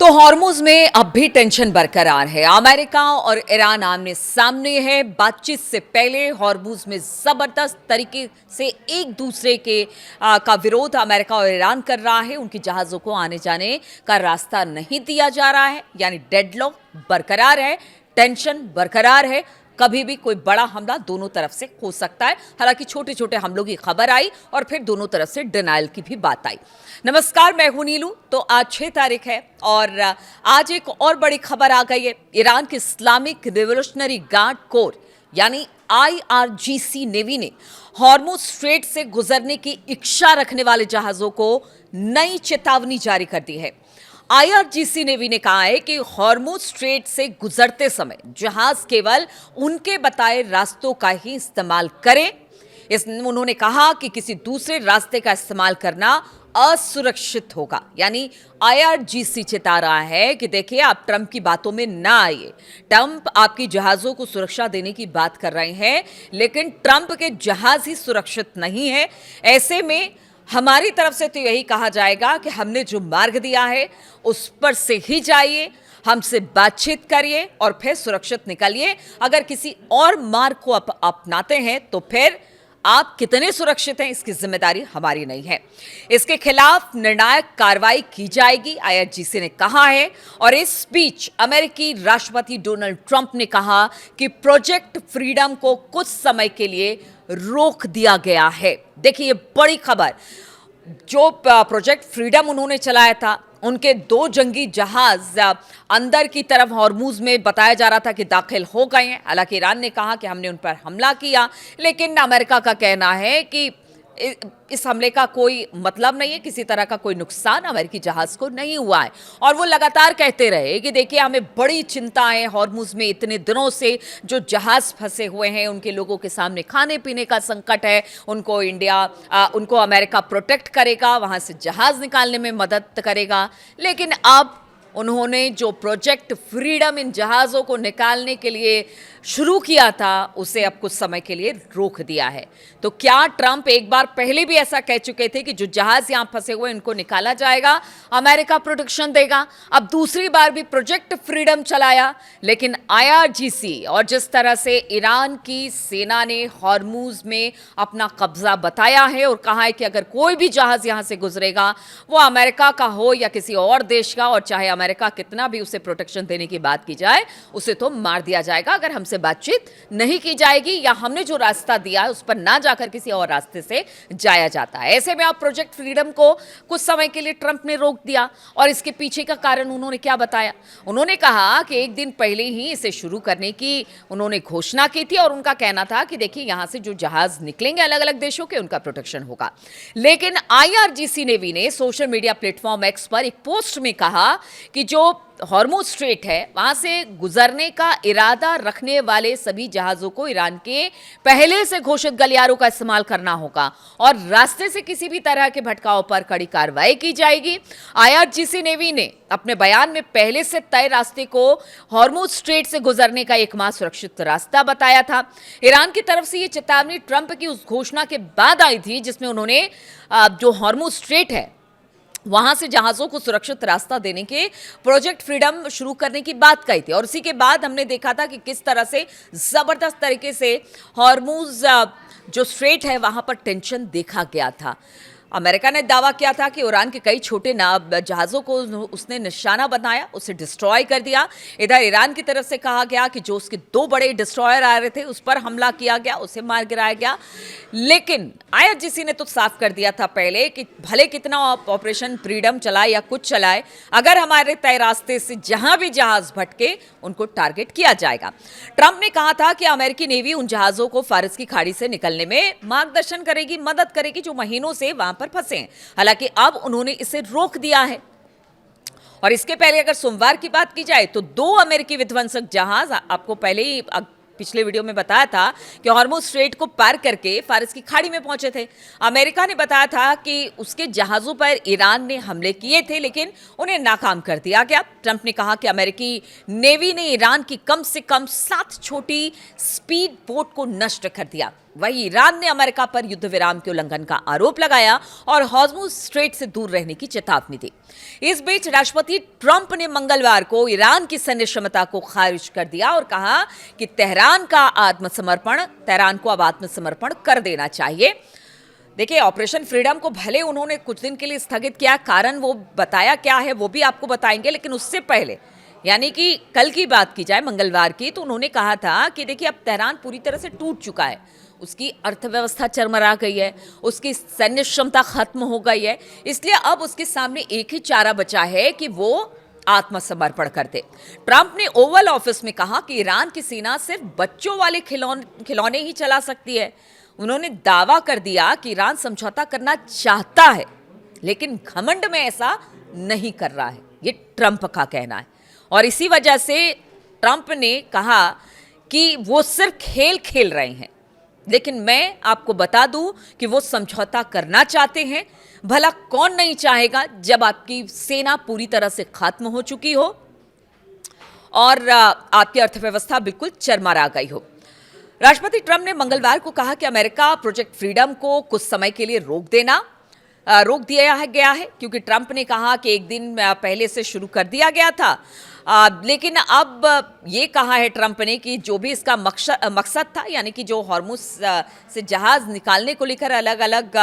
तो हॉर्मुज में अब भी टेंशन बरकरार है। अमेरिका और ईरान आमने सामने है। बातचीत से पहले हॉर्मुज में जबरदस्त तरीके से एक दूसरे का विरोध अमेरिका और ईरान कर रहा है। उनकी जहाजों को आने जाने का रास्ता नहीं दिया जा रहा है, यानी डेडलॉक बरकरार है, टेंशन बरकरार है। कभी भी कोई बड़ा हमला दोनों तरफ से हो सकता है। हालांकि छोटे छोटे हमलों की खबर आई और फिर दोनों तरफ से डिनायल की भी बात आई। नमस्कार, मैं हूं नीलू। तो आज 6 तारीख है और आज एक और बड़ी खबर आ गई है। ईरान के इस्लामिक रिवोल्यूशनरी गार्ड कोर यानी IRGC नेवी ने हॉर्मुज स्ट्रेट से गुजरने की इच्छा रखने वाले जहाजों को नई चेतावनी जारी कर दी है। IRGC नेवी ने कहा है कि हॉर्मुज स्ट्रेट से गुजरते समय जहाज केवल उनके बताए रास्तों का ही इस्तेमाल करें। उन्होंने कहा कि किसी दूसरे रास्ते का इस्तेमाल करना असुरक्षित होगा। यानी IRGC चेता रहा है कि देखिए, आप ट्रंप की बातों में ना आइए। ट्रंप आपकी जहाजों को सुरक्षा देने की बात कर रहे हैं, लेकिन ट्रंप के जहाज ही सुरक्षित नहीं है। ऐसे में हमारी तरफ से तो यही कहा जाएगा कि हमने जो मार्ग दिया है उस पर से ही जाइए, हमसे बातचीत करिए और फिर सुरक्षित निकलिए। अगर किसी और मार्ग को अपनाते हैं तो फिर आप कितने सुरक्षित हैं, इसकी जिम्मेदारी हमारी नहीं है। इसके खिलाफ निर्णायक कार्रवाई की जाएगी, IRGC ने कहा है। और इस बीच अमेरिकी राष्ट्रपति डोनाल्ड ट्रंप ने कहा कि प्रोजेक्ट फ्रीडम को कुछ समय के लिए रोक दिया गया है। देखिए, ये बड़ी खबर। जो प्रोजेक्ट फ्रीडम उन्होंने चलाया था, उनके 2 जंगी जहाज अंदर की तरफ हॉर्मुज में बताया जा रहा था कि दाखिल हो गए हैं। हालांकि ईरान ने कहा कि हमने उन पर हमला किया, लेकिन अमेरिका का कहना है कि इस हमले का कोई मतलब नहीं है, किसी तरह का कोई नुकसान अमेरिकी जहाज को नहीं हुआ है। और वो लगातार कहते रहे कि देखिए, हमें बड़ी चिंता है हॉर्मुज में। इतने दिनों से जो जहाज फंसे हुए हैं, उनके लोगों के सामने खाने पीने का संकट है। उनको अमेरिका प्रोटेक्ट करेगा, वहां से जहाज निकालने में मदद करेगा। लेकिन अब उन्होंने जो प्रोजेक्ट फ्रीडम इन जहाज़ों को निकालने के लिए शुरू किया था, उसे अब कुछ समय के लिए रोक दिया है। तो क्या ट्रंप एक बार पहले भी ऐसा कह चुके थे कि जो जहाज़ यहाँ फंसे हुए इनको निकाला जाएगा, अमेरिका प्रोटेक्शन देगा। अब दूसरी बार भी प्रोजेक्ट फ्रीडम चलाया, लेकिन IRGC और जिस तरह से ईरान की सेना ने हॉर्मुज में अपना कब्जा बताया है और कहा है कि अगर कोई भी जहाज़ यहाँ से गुजरेगा, वो अमेरिका का हो या किसी और देश का, और चाहे अमेरिका कितना भी उसे प्रोटेक्शन देने की बात की जाए, उसे तो मार दिया जाएगा अगर हमसे बातचीत नहीं की जाएगी या हमने जो रास्ता दिया है उस पर ना जाकर किसी और रास्ते से जाया जाता है। ऐसे में आप प्रोजेक्ट फ्रीडम को कुछ समय के लिए ट्रंप ने रोक दिया। और इसके पीछे का कारण उन्होंने क्या बताया? उन्होंने कहा कि एक दिन पहले ही इसे शुरू करने की उन्होंने घोषणा की थी और उनका कहना था कि देखिए, यहां से जो जहाज निकलेंगे अलग अलग देशों के, उनका प्रोटेक्शन होगा। लेकिन IRGC नेवी ने सोशल मीडिया प्लेटफॉर्म X पर एक पोस्ट में कहा कि जो हॉर्मुज स्ट्रेट है, वहां से गुजरने का इरादा रखने वाले सभी जहाजों को ईरान के पहले से घोषित गलियारों का इस्तेमाल करना होगा और रास्ते से किसी भी तरह के भटकाव पर कड़ी कार्रवाई की जाएगी। IRGC नेवी ने अपने बयान में पहले से तय रास्ते को हॉर्मुज स्ट्रेट से गुजरने का एकमात्र सुरक्षित रास्ता बताया था। ईरान की तरफ से यह चेतावनी ट्रंप की उस घोषणा के बाद आई थी जिसमें उन्होंने जो हॉर्मुज स्ट्रेट है वहां से जहाजों को सुरक्षित रास्ता देने के प्रोजेक्ट फ्रीडम शुरू करने की बात कही थी। और उसी के बाद हमने देखा था कि किस तरह से जबरदस्त तरीके से हॉर्मुज जो स्ट्रेट है वहां पर टेंशन देखा गया था। अमेरिका ने दावा किया था कि ईरान के कई छोटे जहाज़ों को उसने निशाना बनाया, उसे डिस्ट्रॉय कर दिया। इधर ईरान की तरफ से कहा गया कि जो उसके 2 बड़े डिस्ट्रॉयर आ रहे थे उस पर हमला किया गया, उसे मार गिराया गया। लेकिन IRGC ने तो साफ कर दिया था पहले कि भले कितना ऑपरेशन फ्रीडम चलाए या कुछ चलाए, अगर हमारे तय रास्ते से जहां भी जहाज भटके उनको टारगेट किया जाएगा। ट्रंप ने कहा था कि अमेरिकी नेवी उन जहाज़ों को फारस की खाड़ी से निकलने में मार्गदर्शन करेगी, मदद करेगी, जो महीनों से वहां पर फंसे हैं। हालांकि अब उन्होंने इसे रोक दिया है। और इसके पहले अगर सोमवार की बात की जाए तो 2 अमेरिकी विध्वंसक जहाज, आपको पहले ही पिछले वीडियो में बताया था कि हॉर्मुज स्ट्रेट को पार करके फारस की खाड़ी में पहुंचे थे। अमेरिका ने बताया था कि उसके जहाजों पर ईरान ने हमले किए थे, लेकिन उन्हें नाकाम कर दिया गया। ट्रंप ने कहा कि अमेरिकी नेवी ने ईरान की कम से कम 7 छोटी स्पीड बोट को नष्ट कर दिया। वहीं ईरान ने अमेरिका पर युद्ध विराम के उल्लंघन का आरोप लगाया और हॉर्मुज स्ट्रेट से दूर रहने की चेतावनी दी। इस बीच राष्ट्रपति ट्रंप ने मंगलवार को ईरान की सैन्य क्षमता को खारिज कर दिया और कहा कि तेहरान को अब आत्मसमर्पण कर देना चाहिए। देखिए, ऑपरेशन फ्रीडम को भले उन्होंने कुछ दिन के लिए स्थगित किया, कारण वो बताया क्या है वो भी आपको बताएंगे, लेकिन उससे पहले यानी कि कल की बात की जाए, मंगलवार की, तो उन्होंने कहा था कि देखिए अब तेहरान पूरी तरह से टूट चुका है, उसकी अर्थव्यवस्था चरमरा गई है, उसकी सैन्य क्षमता खत्म हो गई है, इसलिए अब उसके सामने एक ही चारा बचा है कि वो आत्मसमर्पण कर दे। ट्रंप ने ओवल ऑफिस में कहा कि ईरान की सेना सिर्फ बच्चों वाले खिलौने ही चला सकती है। उन्होंने दावा कर दिया कि ईरान समझौता करना चाहता है, लेकिन घमंड में ऐसा नहीं कर रहा है, ये ट्रंप का कहना है। और इसी वजह से ट्रंप ने कहा कि वो सिर्फ खेल खेल रहे हैं, लेकिन मैं आपको बता दूं कि वो समझौता करना चाहते हैं। भला कौन नहीं चाहेगा जब आपकी सेना पूरी तरह से खत्म हो चुकी हो और आपकी अर्थव्यवस्था बिल्कुल चरमरा गई हो। राष्ट्रपति ट्रंप ने मंगलवार को कहा कि अमेरिका प्रोजेक्ट फ्रीडम को कुछ समय के लिए रोक दिया गया है, क्योंकि ट्रंप ने कहा कि एक दिन पहले से शुरू कर दिया गया था, लेकिन अब ये कहा है ट्रंप ने कि जो भी इसका मकसद था, यानी कि जो हॉर्मुज से जहाज़ निकालने को लेकर अलग अलग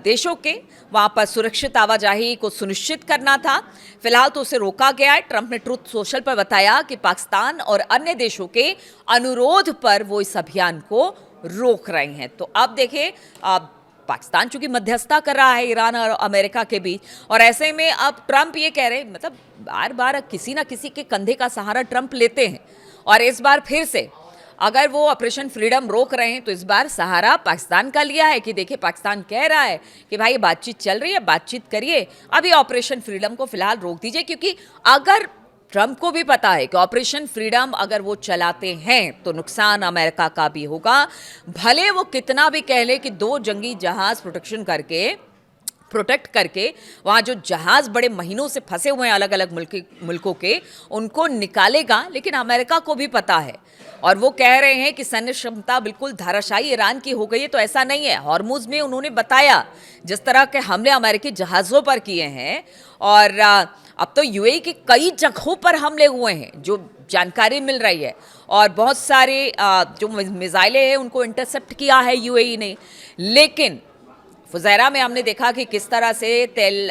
देशों के वहाँ पर सुरक्षित आवाजाही को सुनिश्चित करना था, फिलहाल तो उसे रोका गया है। ट्रंप ने ट्रूथ सोशल पर बताया कि पाकिस्तान और अन्य देशों के अनुरोध पर वो इस अभियान को रोक रहे हैं। तो अब देखिए, पाकिस्तान चूंकि मध्यस्थता कर रहा है ईरान और अमेरिका के बीच, और ऐसे में अब ट्रंप ये कह रहे, मतलब बार बार किसी ना किसी के कंधे का सहारा ट्रंप लेते हैं, और इस बार फिर से अगर वो ऑपरेशन फ्रीडम रोक रहे हैं तो इस बार सहारा पाकिस्तान का लिया है कि देखिए पाकिस्तान कह रहा है कि भाई बातचीत चल रही है, बातचीत करिए, अभी ऑपरेशन फ्रीडम को फिलहाल रोक दीजिए। क्योंकि अगर ट्रंप को भी पता है कि ऑपरेशन फ्रीडम अगर वो चलाते हैं तो नुकसान अमेरिका का भी होगा, भले वो कितना भी कह ले कि 2 जंगी जहाज प्रोटेक्ट करके वहाँ जो जहाज बड़े महीनों से फंसे हुए हैं अलग अलग मुल्कों के, उनको निकालेगा, लेकिन अमेरिका को भी पता है और वो कह रहे हैं कि सैन्य क्षमता बिल्कुल धाराशायी ईरान की हो गई है। तो ऐसा नहीं है। हॉर्मुज में उन्होंने बताया जिस तरह के हमले अमेरिकी जहाज़ों पर किए हैं, और अब तो यूएई की कई जगहों पर हमले हुए हैं जो जानकारी मिल रही है, और बहुत सारे जो मिसाइलें हैं उनको इंटरसेप्ट किया है यूएई ने। लेकिन फुजैरा में हमने देखा कि किस तरह से तेल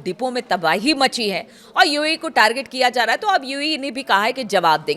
डिपो में तबाही मची है और यूएई को टारगेट किया जा रहा है, तो अब यूएई ने भी कहा है कि जवाब देंगे।